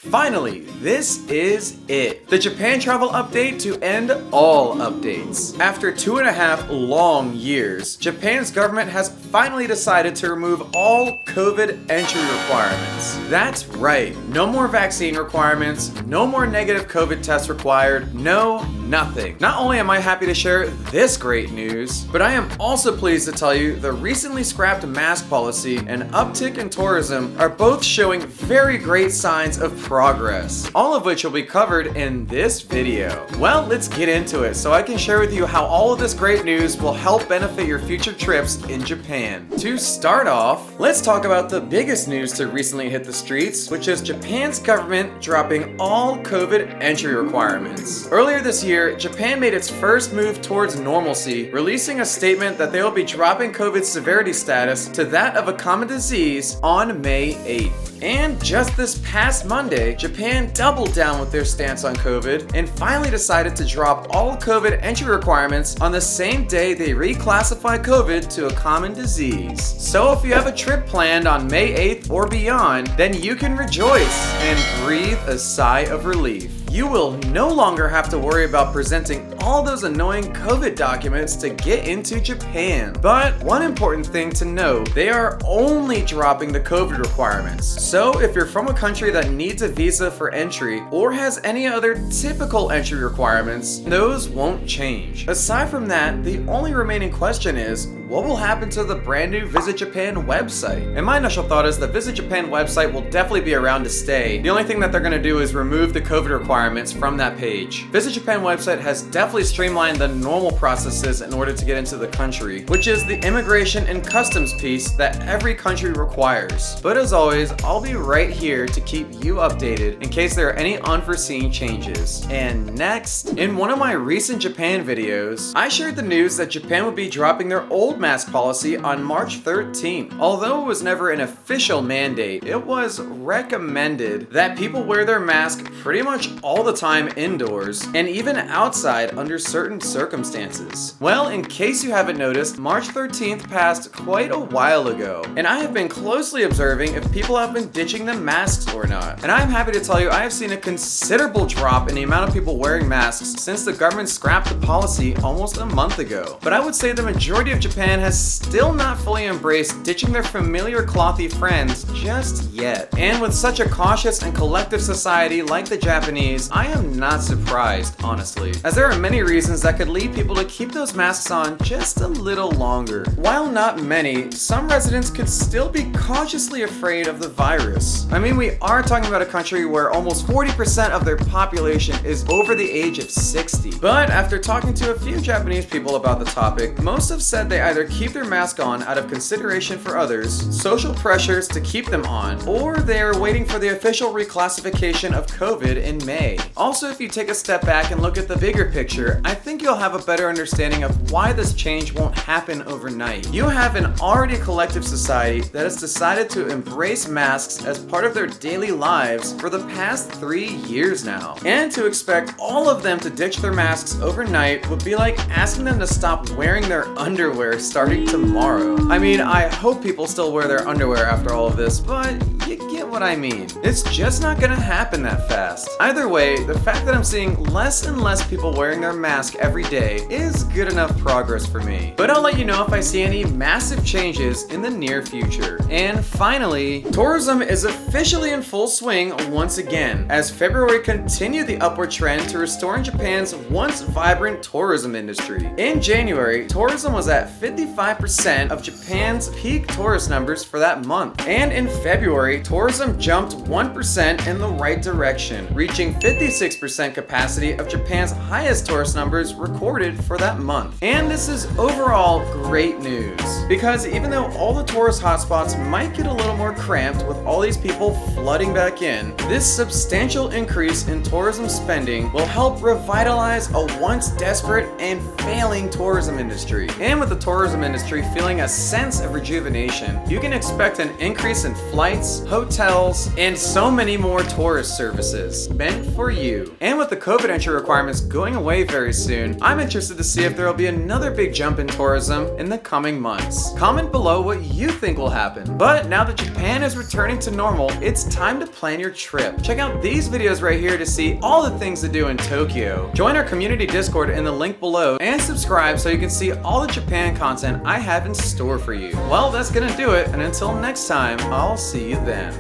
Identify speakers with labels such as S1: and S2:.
S1: Finally, this is it. The Japan travel update to end all updates. After 2.5 long years, Japan's government has finally decided to remove all COVID entry requirements. That's right, no more vaccine requirements, no more negative COVID tests required, no nothing. Not only am I happy to share this great news, but I am also pleased to tell you the recently scrapped mask policy and uptick in tourism are both showing very great signs of progress, all of which will be covered in this video. Well, let's get into it so I can share with you how all of this great news will help benefit your future trips in Japan. To start off, let's talk about the biggest news to recently hit the streets, which is Japan's government dropping all COVID entry requirements. Earlier this year, Japan made its first move towards normalcy, releasing a statement that they will be dropping COVID's severity status to that of a common disease on May 8th. And just this past Monday, Japan doubled down with their stance on COVID and finally decided to drop all COVID entry requirements on the same day they reclassify COVID to a common disease. So if you have a trip planned on May 8th or beyond, then you can rejoice and breathe a sigh of relief. You will no longer have to worry about presenting all those annoying COVID documents to get into Japan. But one important thing to note, they are only dropping the COVID requirements. So if you're from a country that needs a visa for entry or has any other typical entry requirements, those won't change. Aside from that, the only remaining question is, what will happen to the brand new Visit Japan website? And my initial thought is the Visit Japan website will definitely be around to stay. The only thing that they're going to do is remove the COVID requirements from that page. Visit Japan website has definitely streamlined the normal processes in order to get into the country, which is the immigration and customs piece that every country requires. But as always, I'll be right here to keep you updated in case there are any unforeseen changes. And next, in one of my recent Japan videos, I shared the news that Japan would be dropping their old mask policy on March 13th. Although it was never an official mandate, it was recommended that people wear their mask pretty much all the time indoors and even outside under certain circumstances. Well, in case you haven't noticed, March 13th passed quite a while ago, and I have been closely observing if people have been ditching the masks or not. And I'm happy to tell you I have seen a considerable drop in the amount of people wearing masks since the government scrapped the policy almost a month ago. But I would say the majority of Japan has still not fully embraced ditching their familiar clothy friends just yet. And with such a cautious and collective society like the Japanese, I am not surprised, honestly, as there are many reasons that could lead people to keep those masks on just a little longer. While not many, some residents could still be cautiously afraid of the virus. I mean, we are talking about a country where almost 40% of their population is over the age of 60. But after talking to a few Japanese people about the topic, most have said they either keep their mask on out of consideration for others, social pressures to keep them on, or they are waiting for the official reclassification of COVID in May. Also, if you take a step back and look at the bigger picture, I think you'll have a better understanding of why this change won't happen overnight. You have an already collective society that has decided to embrace masks as part of their daily lives for the past 3 years now. And to expect all of them to ditch their masks overnight would be like asking them to stop wearing their underwear starting tomorrow. I mean, I hope people still wear their underwear after all of this, but you get what I mean. It's just not gonna happen that fast. Either way, the fact that I'm seeing less and less people wearing their mask every day is good enough progress for me. But I'll let you know if I see any massive changes in the near future. And finally, tourism is officially in full swing once again, as February continued the upward trend to restoring Japan's once vibrant tourism industry. In January, tourism was at 55% of Japan's peak tourist numbers for that month. And in February, tourism jumped 1% in the right direction, reaching 56% capacity of Japan's highest tourist numbers recorded for that month. And this is overall great news, because even though all the tourist hotspots might get a little more cramped with all these people flooding back in, this substantial increase in tourism spending will help revitalize a once desperate and failing tourism industry. And with the tourism industry feeling a sense of rejuvenation, you can expect an increase in flights, hotels, hotels, and so many more tourist services meant for you. And with the COVID entry requirements going away very soon, I'm interested to see if there will be another big jump in tourism in the coming months. Comment below what you think will happen. But now that Japan is returning to normal, it's time to plan your trip. Check out these videos right here to see all the things to do in Tokyo. Join our community Discord in the link below and subscribe so you can see all the Japan content I have in store for you. Well, that's gonna do it, and until next time, I'll see you then.